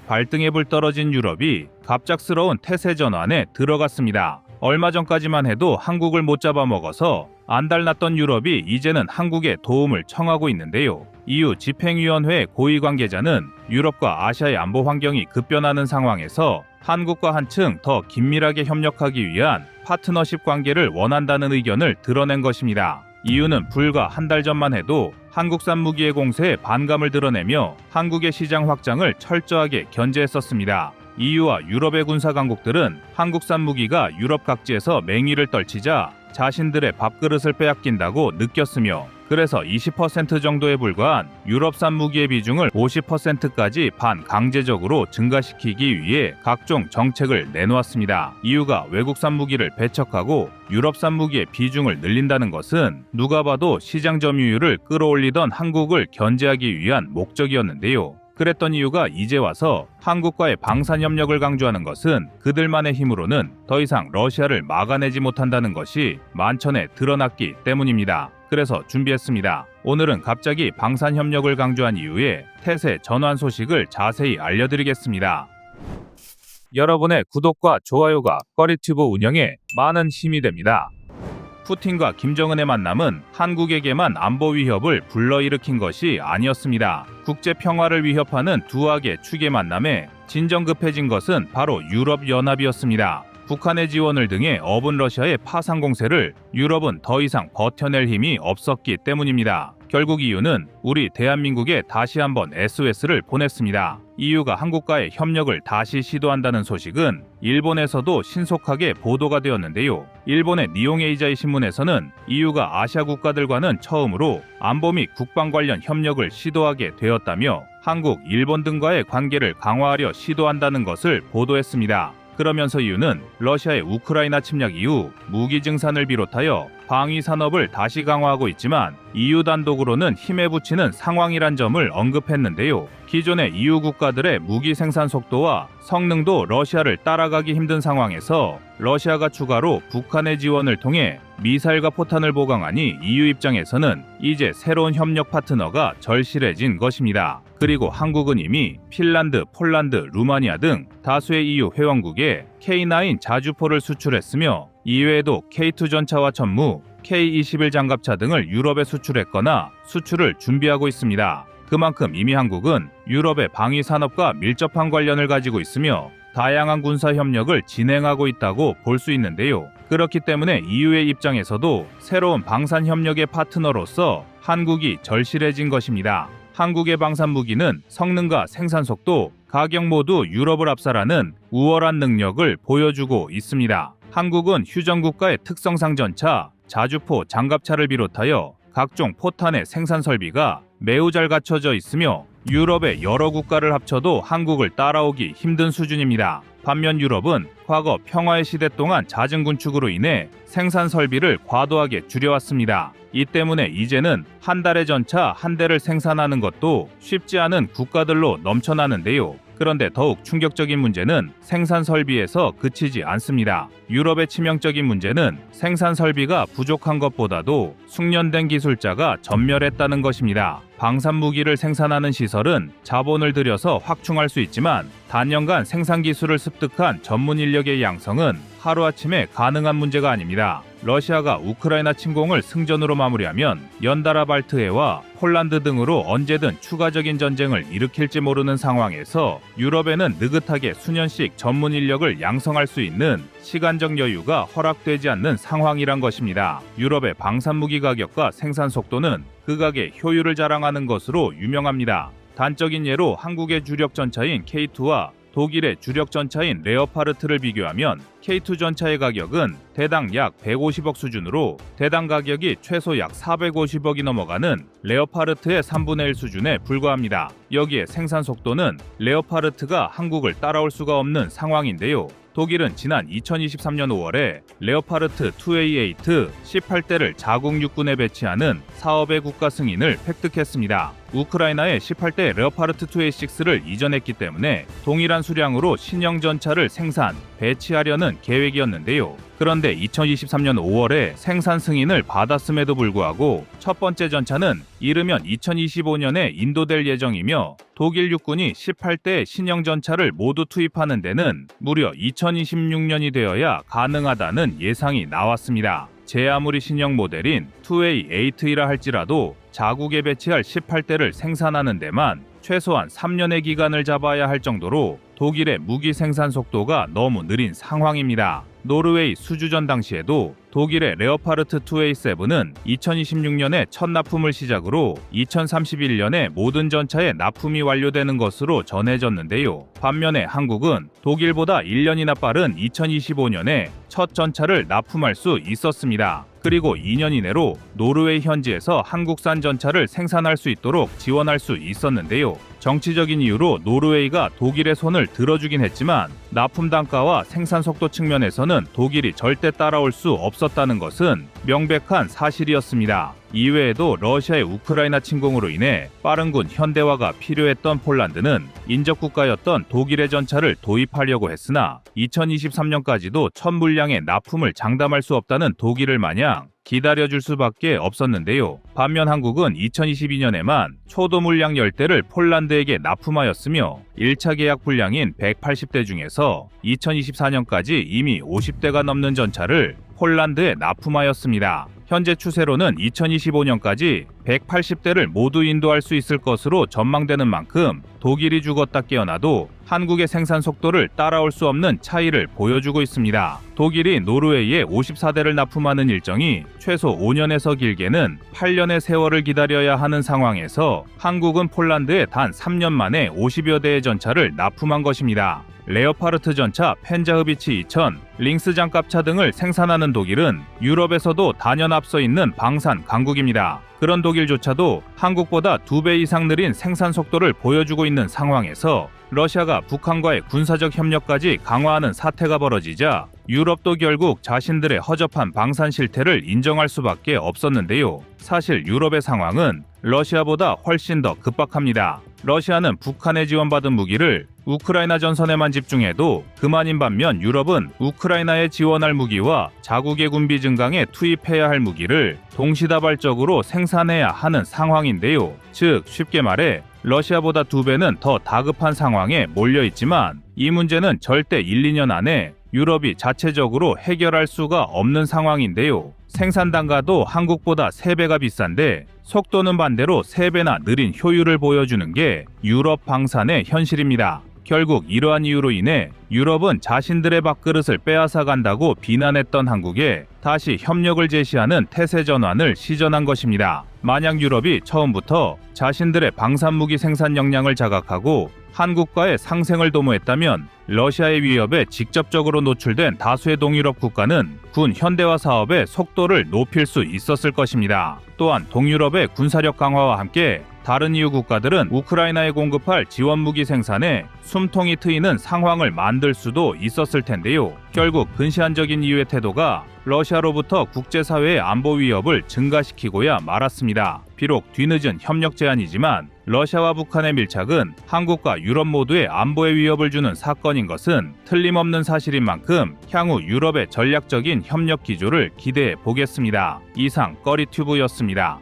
발등에 불 떨어진 유럽이 갑작스러운 태세 전환에 들어갔습니다. 얼마 전까지만 해도 한국을 못 잡아먹어서 안달났던 유럽이 이제는 한국에 도움을 청하고 있는데요. EU 집행위원회 고위 관계자는 유럽과 아시아의 안보 환경이 급변하는 상황에서 한국과 한층 더 긴밀하게 협력하기 위한 파트너십 관계를 원한다는 의견을 드러낸 것입니다. EU는 불과 한 달 전만 해도 한국산 무기의 공세에 반감을 드러내며 한국의 시장 확장을 철저하게 견제했었습니다. EU와 유럽의 군사 강국들은 한국산 무기가 유럽 각지에서 맹위를 떨치자 자신들의 밥그릇을 빼앗긴다고 느꼈으며, 그래서 20% 정도에 불과한 유럽산 무기의 비중을 50%까지 반강제적으로 증가시키기 위해 각종 정책을 내놓았습니다. EU가 외국산 무기를 배척하고 유럽산 무기의 비중을 늘린다는 것은 누가 봐도 시장 점유율을 끌어올리던 한국을 견제하기 위한 목적이었는데요. 그랬던 이유가 이제 와서 한국과의 방산협력을 강조하는 것은 그들만의 힘으로는 더 이상 러시아를 막아내지 못한다는 것이 만천에 드러났기 때문입니다. 그래서 준비했습니다. 오늘은 갑자기 방산협력을 강조한 이유에 태세 전환 소식을 자세히 알려드리겠습니다. 여러분의 구독과 좋아요가 꺼리튜브 운영에 많은 힘이 됩니다. 푸틴과 김정은의 만남은 한국에게만 안보 위협을 불러일으킨 것이 아니었습니다. 국제 평화를 위협하는 두 악의 축의 만남에 진정급해진 것은 바로 유럽연합이었습니다. 북한의 지원을 등에 업은 러시아의 파상 공세를 유럽은 더 이상 버텨낼 힘이 없었기 때문입니다. 결국 EU는 우리 대한민국에 다시 한번 SOS를 보냈습니다. EU가 한국과의 협력을 다시 시도한다는 소식은 일본에서도 신속하게 보도가 되었는데요. 일본의 니홍에이자이 신문에서는 EU가 아시아 국가들과는 처음으로 안보 및 국방 관련 협력을 시도하게 되었다며 한국, 일본 등과의 관계를 강화하려 시도한다는 것을 보도했습니다. 그러면서 EU는 러시아의 우크라이나 침략 이후 무기 증산을 비롯하여 방위 산업을 다시 강화하고 있지만 EU 단독으로는 힘에 부치는 상황이란 점을 언급했는데요. 기존의 EU 국가들의 무기 생산 속도와 성능도 러시아를 따라가기 힘든 상황에서 러시아가 추가로 북한의 지원을 통해 미사일과 포탄을 보강하니 EU 입장에서는 이제 새로운 협력 파트너가 절실해진 것입니다. 그리고 한국은 이미 핀란드, 폴란드, 루마니아 등 다수의 EU 회원국에 K9 자주포를 수출했으며 이외에도 K2 전차와 천무, K21 장갑차 등을 유럽에 수출했거나 수출을 준비하고 있습니다. 그만큼 이미 한국은 유럽의 방위 산업과 밀접한 관련을 가지고 있으며 다양한 군사 협력을 진행하고 있다고 볼 수 있는데요. 그렇기 때문에 EU의 입장에서도 새로운 방산 협력의 파트너로서 한국이 절실해진 것입니다. 한국의 방산 무기는 성능과 생산 속도, 가격 모두 유럽을 압살하는 우월한 능력을 보여주고 있습니다. 한국은 휴전국가의 특성상 전차, 자주포, 장갑차를 비롯하여 각종 포탄의 생산 설비가 매우 잘 갖춰져 있으며 유럽의 여러 국가를 합쳐도 한국을 따라오기 힘든 수준입니다. 반면 유럽은 과거 평화의 시대 동안 잦은 군축으로 인해 생산 설비를 과도하게 줄여왔습니다. 이 때문에 이제는 한 달의 전차 한 대를 생산하는 것도 쉽지 않은 국가들로 넘쳐나는데요. 그런데 더욱 충격적인 문제는 생산 설비에서 그치지 않습니다. 유럽의 치명적인 문제는 생산 설비가 부족한 것보다도 숙련된 기술자가 전멸했다는 것입니다. 방산 무기를 생산하는 시설은 자본을 들여서 확충할 수 있지만 단연간 생산 기술을 습득한 전문 인력의 양성은 하루아침에 가능한 문제가 아닙니다. 러시아가 우크라이나 침공을 승전으로 마무리하면 연달아 발트해와 폴란드 등으로 언제든 추가적인 전쟁을 일으킬지 모르는 상황에서 유럽에는 느긋하게 수년씩 전문 인력을 양성할 수 있는 시간적 여유가 허락되지 않는 상황이란 것입니다. 유럽의 방산무기 가격과 생산 속도는 극악의 효율을 자랑하는 것으로 유명합니다. 단적인 예로 한국의 주력 전차인 K2와 독일의 주력 전차인 레오파르트를 비교하면 K2 전차의 가격은 대당 약 150억 수준으로 대당 가격이 최소 약 450억이 넘어가는 레오파르트의 3분의 1 수준에 불과합니다. 여기에 생산 속도는 레오파르트가 한국을 따라올 수가 없는 상황인데요. 독일은 지난 2023년 5월에 레오파르트 2A8 18대를 자국 육군에 배치하는 사업의 국가 승인을 획득했습니다. 우크라이나에 18대 레오파르트 2A6를 이전했기 때문에 동일한 수량으로 신형 전차를 생산, 배치하려는 계획이었는데요. 그런데 2023년 5월에 생산 승인을 받았음에도 불구하고 첫 번째 전차는 이르면 2025년에 인도될 예정이며 독일 육군이 18대의 신형 전차를 모두 투입하는 데는 무려 2026년이 되어야 가능하다는 예상이 나왔습니다. 제 아무리 신형 모델인 2A8이라 할지라도 자국에 배치할 18대를 생산하는 데만 최소한 3년의 기간을 잡아야 할 정도로 독일의 무기 생산 속도가 너무 느린 상황입니다. 노르웨이 수주전 당시에도 독일의 레오파르트 2A7은 2026년에 첫 납품을 시작으로 2031년에 모든 전차의 납품이 완료되는 것으로 전해졌는데요. 반면에 한국은 독일보다 1년이나 빠른 2025년에 첫 전차를 납품할 수 있었습니다. 그리고 2년 이내로 노르웨이 현지에서 한국산 전차를 생산할 수 있도록 지원할 수 있었는데요. 정치적인 이유로 노르웨이가 독일의 손을 들어주긴 했지만 납품 단가와 생산 속도 측면에서는 독일이 절대 따라올 수 없었다는 것은 명백한 사실이었습니다. 이외에도 러시아의 우크라이나 침공으로 인해 빠른 군 현대화가 필요했던 폴란드는 인접 국가였던 독일의 전차를 도입하려고 했으나 2023년까지도 첫 물량의 납품을 장담할 수 없다는 독일을 마냥 기다려줄 수밖에 없었는데요. 반면 한국은 2022년에만 초도 물량 10대를 폴란드에게 납품하였으며 1차 계약 분량인 180대 중에서 2024년까지 이미 50대가 넘는 전차를 폴란드에 납품하였습니다. 현재 추세로는 2025년까지 180대를 모두 인도할 수 있을 것으로 전망되는 만큼 독일이 죽었다 깨어나도 한국의 생산 속도를 따라올 수 없는 차이를 보여주고 있습니다. 독일이 노르웨이에 54대를 납품하는 일정이 최소 5년에서 길게는 8년의 세월을 기다려야 하는 상황에서 한국은 폴란드에 단 3년 만에 50여 대의 전차를 납품한 것입니다. 레오파르트 전차, 펜자흐비치 2000, 링스 장갑차 등을 생산하는 독일은 유럽에서도 단연 앞서 있는 방산 강국입니다. 그런 독일조차도 한국보다 2배 이상 느린 생산 속도를 보여주고 있는 상황에서 러시아가 북한과의 군사적 협력까지 강화하는 사태가 벌어지자 유럽도 결국 자신들의 허접한 방산 실태를 인정할 수밖에 없었는데요. 사실 유럽의 상황은 러시아보다 훨씬 더 급박합니다. 러시아는 북한에 지원받은 무기를 우크라이나 전선에만 집중해도 그만인 반면 유럽은 우크라이나에 지원할 무기와 자국의 군비 증강에 투입해야 할 무기를 동시다발적으로 생산해야 하는 상황인데요. 즉 쉽게 말해 러시아보다 2배는 더 다급한 상황에 몰려있지만 이 문제는 절대 1, 2년 안에 유럽이 자체적으로 해결할 수가 없는 상황인데요. 생산 단가도 한국보다 3배가 비싼데 속도는 반대로 3배나 느린 효율을 보여주는 게 유럽 방산의 현실입니다. 결국 이러한 이유로 인해 유럽은 자신들의 밥그릇을 빼앗아 간다고 비난했던 한국에 다시 협력을 제시하는 태세 전환을 시전한 것입니다. 만약 유럽이 처음부터 자신들의 방산무기 생산 역량을 자각하고 한국과의 상생을 도모했다면 러시아의 위협에 직접적으로 노출된 다수의 동유럽 국가는 군 현대화 사업의 속도를 높일 수 있었을 것입니다. 또한 동유럽의 군사력 강화와 함께 다른 EU 국가들은 우크라이나에 공급할 지원무기 생산에 숨통이 트이는 상황을 만들 수도 있었을 텐데요. 결국 근시안적인 EU의 태도가 러시아로부터 국제사회의 안보 위협을 증가시키고야 말았습니다. 비록 뒤늦은 협력 제안이지만 러시아와 북한의 밀착은 한국과 유럽 모두의 안보에 위협을 주는 사건인 것은 틀림없는 사실인 만큼 향후 유럽의 전략적인 협력 기조를 기대해 보겠습니다. 이상 꺼리튜브였습니다.